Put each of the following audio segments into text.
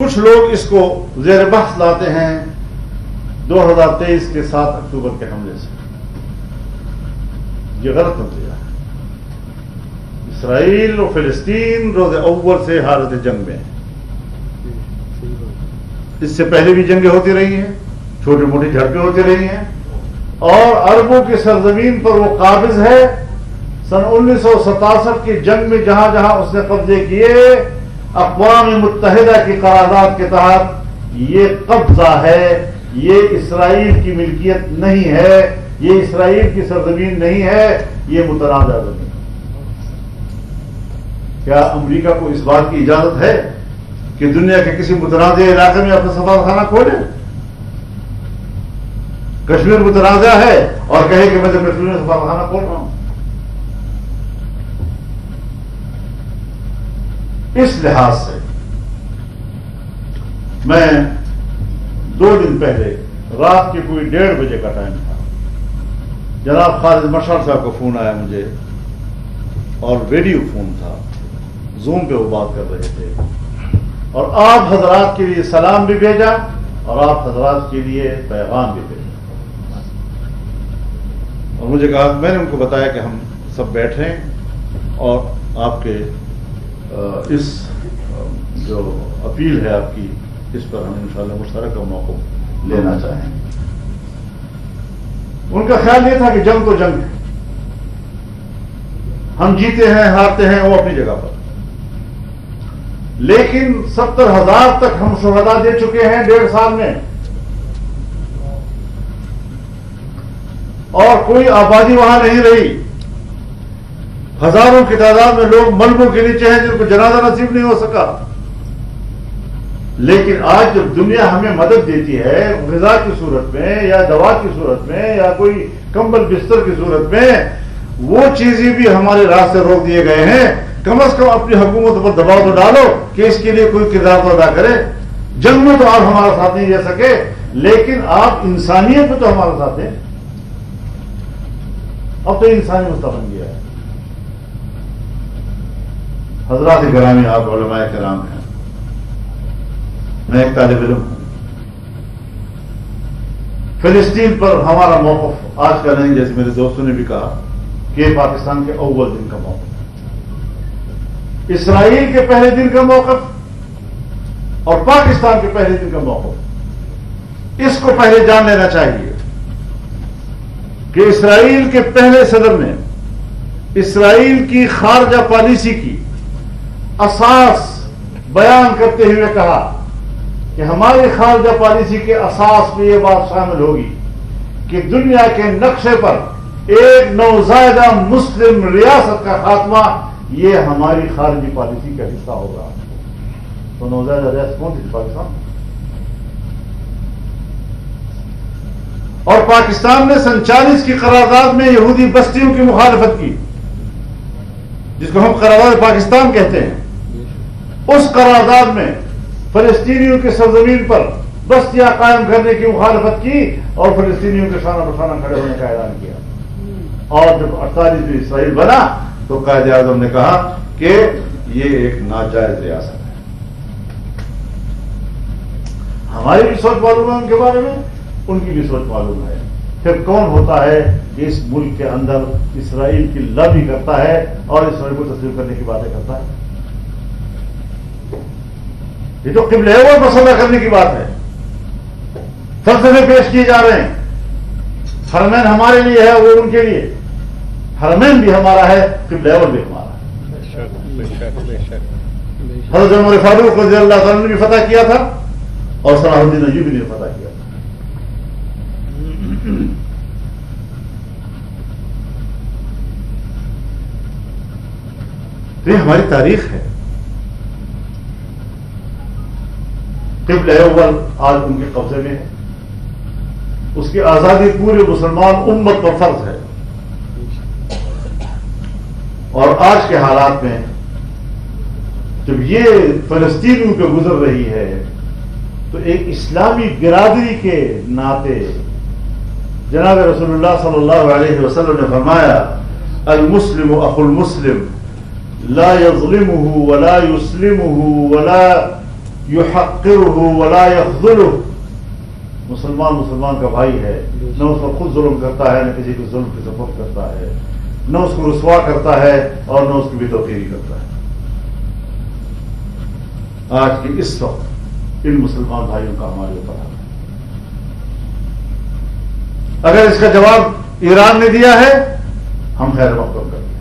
کچھ لوگ اس کو زیر بحث لاتے ہیں 2023 کے 7 اکتوبر کے حملے سے. یہ غلط نتیجہ ہے. اسرائیل اور فلسطین روز اول سے حالت جنگ میں ہے. اس سے پہلے بھی جنگیں ہوتی رہی ہیں, چھوٹی موٹی جھڑپیں ہوتی رہی ہیں, اور عربوں کی سرزمین پر وہ قابض ہے. سن 1967 کی جنگ میں جہاں جہاں اس نے قبضے کیے, اقوام متحدہ کی قرارداد کے تحت یہ قبضہ ہے, یہ اسرائیل کی ملکیت نہیں ہے, یہ اسرائیل کی سرزمین نہیں ہے, یہ متنازع زمین. کیا امریکہ کو اس بات کی اجازت ہے کہ دنیا کے کسی متنازع علاقے میں اپنا سفارتخانہ کھولے؟ کشمیر متنازع ہے اور کہے کہ میں تو کشمیر میں سفارتخانہ کھول رہا ہوں. اس لحاظ سے میں 2 دن پہلے رات کے کوئی 1:30 بجے کا ٹائم تھا, جناب خالد مشعل صاحب کا فون آیا مجھے, اور ویڈیو فون تھا, زوم پہ وہ بات کر رہے تھے, اور آپ حضرات کے لیے سلام بھی بھیجا اور آپ حضرات کے لیے پیغام بھی بھیجا, اور مجھے کہا, میں نے ان کو بتایا کہ ہم سب بیٹھے اور آپ کے اس جو اپیل ہے آپ کی, اس پر ہم انشاءاللہ مشترکہ موقع لینا چاہیں. ان کا خیال یہ تھا کہ جنگ تو جنگ ہے, ہم جیتے ہیں ہارتے ہیں وہ اپنی جگہ پر, لیکن 70,000 تک ہم شہداء دے چکے ہیں 1.5 سال میں, اور کوئی آبادی وہاں نہیں رہی. ہزاروں کی تعداد میں لوگ ملبوں کے نیچے ہیں جن کو جنازہ نصیب نہیں ہو سکا. لیکن آج جب دنیا ہمیں مدد دیتی ہے غذا کی صورت میں یا دوا کی صورت میں یا کوئی کمبل بستر کی صورت میں, وہ چیزیں بھی ہمارے راہ سے روک دیے گئے ہیں. کم از کم اپنی حکومت پر دباؤ تو ڈالو کہ اس کے لیے کوئی کردار تو ادا کرے. جنگ میں تو آپ ہمارا ساتھ نہیں دے سکے, لیکن آپ انسانیت میں تو ہمارا ساتھ دیں. اب تو انسانی مسئلہ بن گیا ہے. حضرات گرامی, آپ علماء کرام ہیں, میں ایک طالب علم ہوں. فلسطین پر ہمارا موقف آج کا نہیں, جیسے میرے دوستوں نے بھی کہا کہ یہ پاکستان کے اول دن کا موقف, اسرائیل کے پہلے دن کا موقف اور پاکستان کے پہلے دن کا موقف. اس کو پہلے جان لینا چاہیے کہ اسرائیل کے پہلے صدر نے اسرائیل کی خارجہ پالیسی کی اساس بیان کرتے ہوئے کہا کہ ہماری خارجہ پالیسی کے اساس میں یہ بات شامل ہوگی کہ دنیا کے نقشے پر ایک نوزائیدہ مسلم ریاست کا خاتمہ یہ ہماری خارجی پالیسی کا حصہ ہوگا. تو نوزائیدہ ریاست کون تھی؟ پاکستان. اور پاکستان نے 47 کی قرارداد میں یہودی بستیوں کی مخالفت کی, جس کو ہم قرارداد پاکستان کہتے ہیں. اس قرارداد میں فلسطینیوں کی سرزمین پر بستیاں قائم کرنے کی مخالفت کی اور فلسطینیوں کے شانہ بشانہ کھڑے ہونے کا اعلان کیا. اور جب 48 میں اسرائیل بنا تو قائد اعظم نے کہا کہ یہ ایک ناجائز ریاست ہے. ہماری بھی سوچ معلوم ہے ان کے بارے میں, ان کی بھی سوچ معلوم ہے. پھر کون ہوتا ہے کہ اس ملک کے اندر اسرائیل کی لابی کرتا ہے اور اسرائیل کو تسلیم کرنے کی باتیں کرتا ہے؟ یہ تو قبلہ اول مسئلہ کرنے کی بات ہے. فلسفے پیش کیے جا رہے ہیں. حرمین ہمارے لیے ہے, وہ ان کے لیے. حرمین بھی ہمارا ہے, قبلہ اول بھی ہمارا ہے. حضرت عمر فاروق رضی اللہ تعالیٰ نے بھی فتح کیا تھا اور صلاح الدین ایوبی نے فتح کیا تھا. یہ ہماری تاریخ ہے. قبلہ اول آج ان کے قبضے میں ہے. اس کی آزادی پورے مسلمان امت پر فرض ہے. اور آج کے حالات میں جب یہ فلسطینیوں پہ گزر رہی ہے تو ایک اسلامی برادری کے ناطے جناب رسول اللہ صلی اللہ علیہ وسلم نے فرمایا, المسلم اخو المسلم لا يظلمه ولا يسلمه ولا يحقره ولا يخذله. مسلمان کا بھائی ہے، نہ اس پر خود ظلم کرتا ہے، نہ کسی کو ظلم کی سپورٹ کرتا ہے، نہ اس کو رسوا کرتا ہے اور نہ اس کی بے توقیری کرتا ہے. آج کے اس وقت ان مسلمان بھائیوں کا ہمارے اوپر ہے. اگر اس کا جواب ایران نے دیا ہے ہم خیر مقدم کرتے ہیں.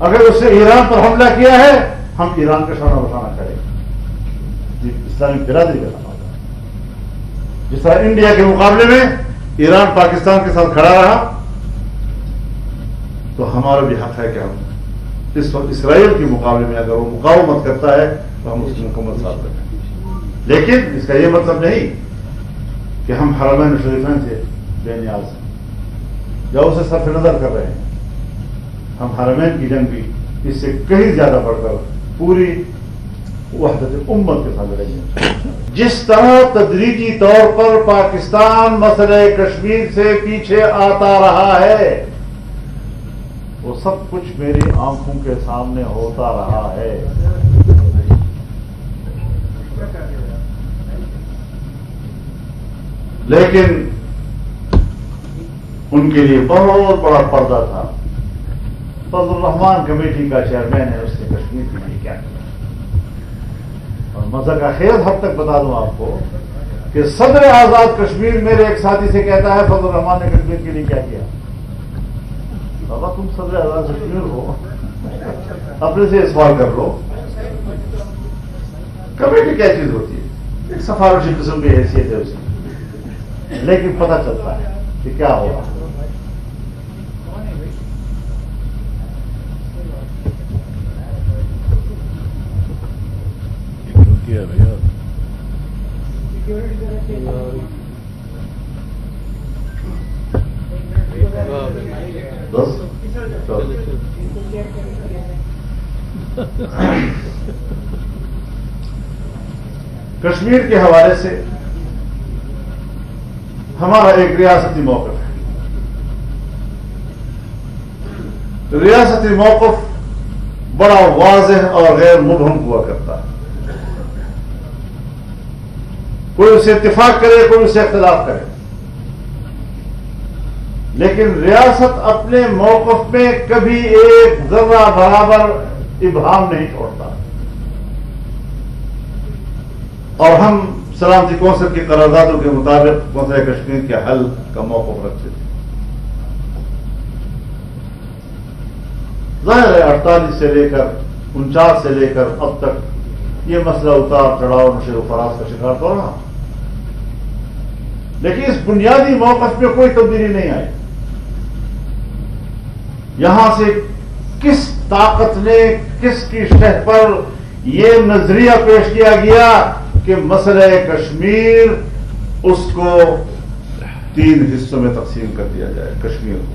اگر اس نے ایران پر حملہ کیا ہے ہم ایران کا شانہ بشانہ کریں گے. اسلامی برادری کا نام. جس طرح انڈیا کے مقابلے میں ایران پاکستان کے ساتھ کھڑا رہا تو ہمارا بھی حق ہے کہ ہم اس وقت اسرائیل کے مقابلے میں اگر وہ مقاومت کرتا ہے تو ہم اس کی مکمل ساتھ رکھیں. لیکن اس کا یہ مطلب نہیں کہ ہم حرمین شریفین سے بے نیاز ہیں یا اسے صرف نظر کر رہے ہیں. ہم حرمین کی جنگ بھی اس سے کہیں زیادہ بڑھ کر پوری وحدت امت کے ساتھ لڑیں گے. جس طرح تدریجی طور پر پاکستان مسئلہ کشمیر سے پیچھے آتا رہا ہے وہ سب کچھ میری آنکھوں کے سامنے ہوتا رہا ہے. لیکن ان کے لیے بہت بڑا پردہ تھا. فضل الرحمان کمیٹی کا چیئرمین ہے، اس نے کشمیر کے لیے کیا کیا. اور مزہ کا خیر حد تک بتا دوں آپ کو کہ صدر آزاد کشمیر میرے ایک ساتھی سے کہتا ہے فضل الرحمان نے کشمیر کے لیے کیا کیا. بابا تم صدر آزاد کشمیر ہو، اپنے سے سوال کر لو. کمیٹی کیا چیز ہوتی ہے؟ ایک سفارشی قسم کی حیثیت ہے اس کی، لیکن پتہ چلتا ہے کہ کیا ہوگا. کشمیر کے حوالے سے ہمارا ایک ریاستی موقف ہے. ریاستی موقف بڑا واضح اور غیر مبہم ہوا کرتا ہے. کوئی اسے اتفاق کرے، کوئی اسے اختلاف کرے، لیکن ریاست اپنے موقف میں کبھی ایک ذرہ برابر ابہام نہیں چھوڑتا. اور ہم سلامتی کونسل کی قراردادوں کے مطابق مسئلہ کشمیر کے حل کا موقف رکھتے تھے. ظاہر ہے 48 سے لے کر 49 سے لے کر اب تک یہ مسئلہ اتار چڑھاؤ نشر و فراز کا شکار تو رہا، لیکن اس بنیادی موقف میں کوئی تبدیلی نہیں آئی. یہاں سے کس طاقت نے کس کی شرح پر یہ نظریہ پیش کیا گیا کہ مسئلہ کشمیر اس کو 3 حصوں میں تقسیم کر دیا جائے. کشمیر کو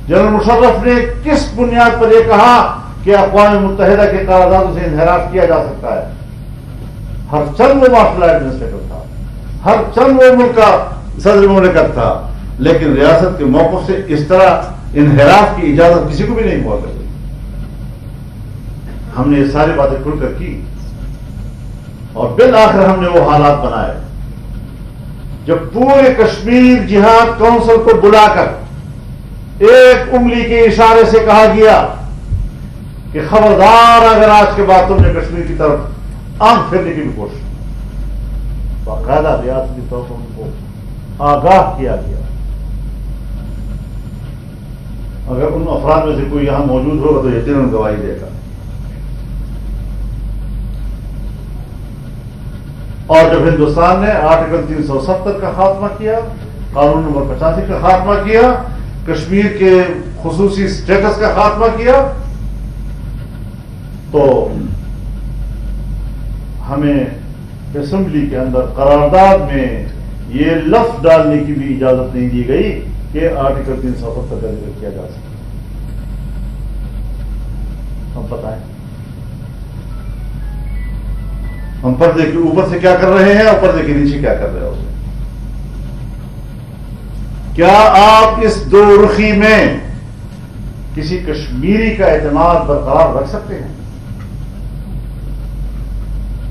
جنرل مشرف نے کس بنیاد پر یہ کہا کہ اقوام متحدہ کے قراردادوں سے انحراف کیا جا سکتا ہے؟ ہر چند وہ مارشل ایڈمنسٹریٹر تھا، ہر چند وہ ملک کا صدر مملکت تھا، لیکن ریاست کے موقف سے اس طرح انحراف کی اجازت کسی کو بھی نہیں ہوا کرتی. ہم نے یہ ساری باتیں کھل کر کی اور بالآخر ہم نے وہ حالات بنائے جب پورے کشمیر جہاد کونسل کو بلا کر ایک انگلی کے اشارے سے کہا گیا کہ خبردار اگر آج کے بعد تم نے کشمیر کی طرف آنکھ پھیرنے کی بھی کوشش. باقاعدہ ریاستی طور پر ان کو آگاہ کیا گیا. اگر ان افراد میں سے کوئی یہاں موجود ہوگا تو یقیناً گواہی دے گا. اور جب ہندوستان نے آرٹیکل 370 کا خاتمہ کیا، قانون نمبر 85 کا خاتمہ کیا، کشمیر کے خصوصی اسٹیٹس کا خاتمہ کیا، تو ہمیں اسمبلی کے اندر قرارداد میں یہ لفظ ڈالنے کی بھی اجازت نہیں دی گئی کہ آرٹیکل 370 کا ذکر کیا جا سکے. ہم بتائیں ہم پردے کے اوپر سے کیا کر رہے ہیں اور پردے کے نیچے کیا کر رہے ہیں؟ کیا آپ اس دو رخی میں کسی کشمیری کا اعتماد برقرار رکھ سکتے ہیں؟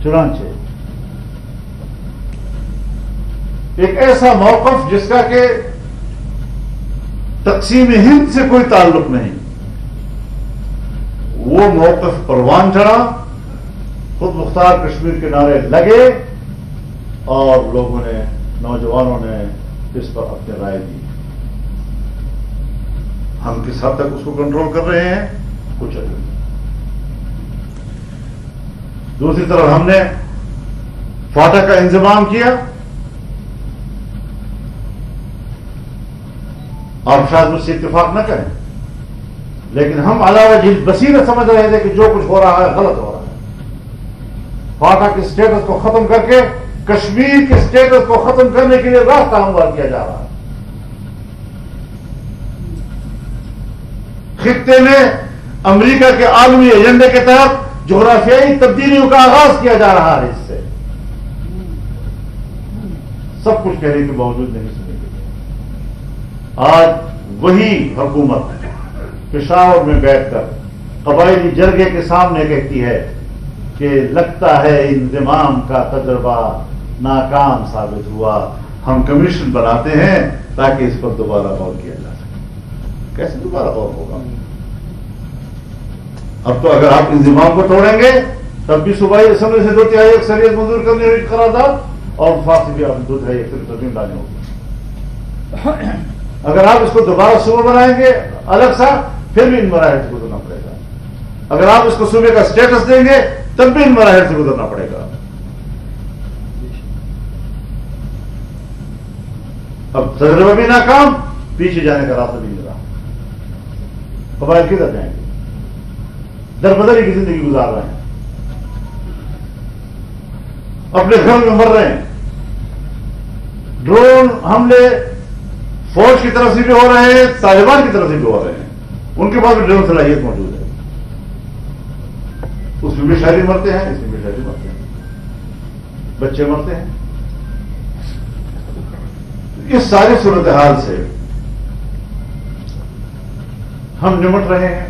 چنانچہ ایک ایسا موقف جس کا کہ تقسیم ہند سے کوئی تعلق نہیں، وہ موقف پروان چڑھا، خود مختار کشمیر کے نعرے لگے اور لوگوں نے، نوجوانوں نے اس پر اپنی رائے دی۔ ہم کس حد تک اس کو کنٹرول کر رہے ہیں کچھ نہیں۔ دوسری طرف ہم نے فاٹا کا انضمام کیا اور شاید مجھ سے اتفاق نہ کریں، لیکن ہم علاوہ جل بصیرت سمجھ رہے تھے کہ جو کچھ ہو رہا ہے غلط ہو رہا ہے۔ فاٹا کے اسٹیٹس کو ختم کر کے کشمیر کے اسٹیٹس کو ختم کرنے کے لیے راستہ ہموار کیا جا رہا ہے۔ خطے میں امریکہ کے عالمی ایجنڈے کے تحت جغرافیائی تبدیلیوں کا آغاز کیا جا رہا ہے۔ اس سے سب کچھ کہنے کے باوجود نہیں سنے گے۔ آج وہی حکومت پشاور میں بیٹھ کر قبائلی جرگے کے سامنے کہتی ہے کہ لگتا ہے انضمام کا تجربہ ناکام ثابت ہوا، ہم کمیشن بناتے ہیں تاکہ اس پر دوبارہ غور کیا جا سکے۔ کیسے دوبارہ غور ہوگا؟ اب تو اگر آپ انضمام کو توڑیں گے تب بھی صوبائی اسمبلی سے 2/3 اکثریت منظور کرنی ہوگی قرارداد، اور وفاق سے بھی آپ 2/3 اکثریت ترمیم لانی ہوگی۔ اگر آپ اس کو دوبارہ صوبہ بنائیں گے الگ سا، پھر بھی ان مراحل سے گزرنا پڑے گا۔ اگر آپ اس کو صوبے کا اسٹیٹس دیں گے تب بھی ان مراحل سے گزرنا پڑے گا۔ اب تجربہ بھی ناکام، پیچھے جانے کا راستہ بھی نہیں رہا۔ قبائل کدھر جائیں گے؟ دربدری کی زندگی گزار رہے ہیں، اپنے گھر میں مر رہے ہیں۔ ڈرون حملے فوج کی طرف سے بھی ہو رہے ہیں، طالبان کی طرف سے بھی ہو رہے ہیں، ان کے پاس بھی ڈرون صلاحیت موجود ہے۔ اس میں بھی شہری مرتے ہیں، اس میں بھی شہری مرتے ہیں، بچے مرتے ہیں۔ اس ساری صورتحال سے ہم نمٹ رہے ہیں۔